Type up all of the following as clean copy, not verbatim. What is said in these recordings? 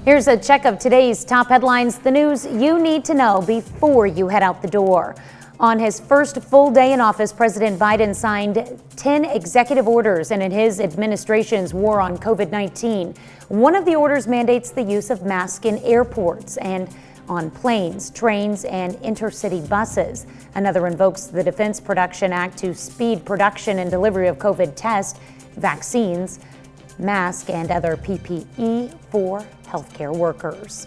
Here's a check of today's top headlines, the news you need to know before you head out the door. On his first full day in office, President Biden signed 10 executive orders and in his administration's war on COVID-19. One of the orders mandates the use of masks in airports and on planes, trains, and intercity buses. Another invokes the Defense Production Act to speed production and delivery of COVID tests, vaccines, masks, and other PPE for healthcare workers.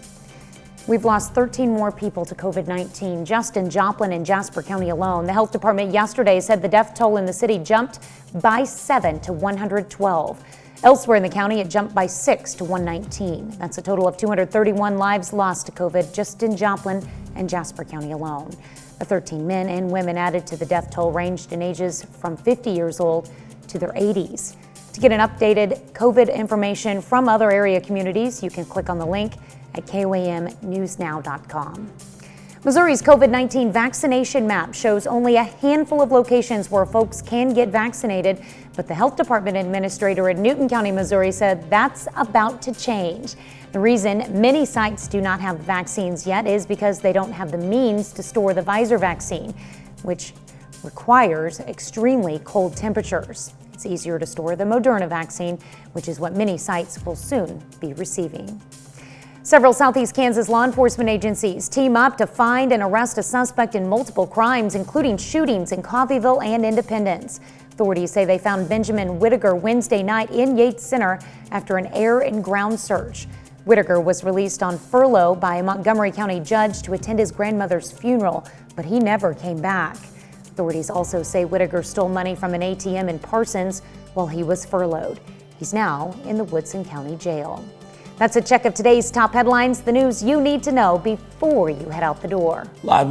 We've lost 13 more people to COVID-19 just in Joplin and Jasper County alone. The health department yesterday said the death toll in the city jumped by 7 to 112. Elsewhere in the county, it jumped by 6 to 119. That's a total of 231 lives lost to COVID just in Joplin and Jasper County alone. The 13 men and women added to the death toll ranged in ages from 50 years old to their 80s. To get an updated COVID information from other area communities, you can click on the link at KOAMnewsnow.com. Missouri's COVID-19 vaccination map shows only a handful of locations where folks can get vaccinated, but the health department administrator in Newton County, Missouri said that's about to change. The reason many sites do not have vaccines yet is because they don't have the means to store the Pfizer vaccine, which requires extremely cold temperatures. It's easier to store the Moderna vaccine, which is what many sites will soon be receiving. Several Southeast Kansas law enforcement agencies team up to find and arrest a suspect in multiple crimes, including shootings in Coffeyville and Independence. Authorities say they found Benjamin Whittaker Wednesday night in Yates Center after an air and ground search. Whittaker was released on furlough by a Montgomery County judge to attend his grandmother's funeral, but he never came back. Authorities also say Whittaker stole money from an ATM in Parsons while he was furloughed. He's now in the Woodson County Jail. That's a check of today's top headlines, the news you need to know before you head out the door. Live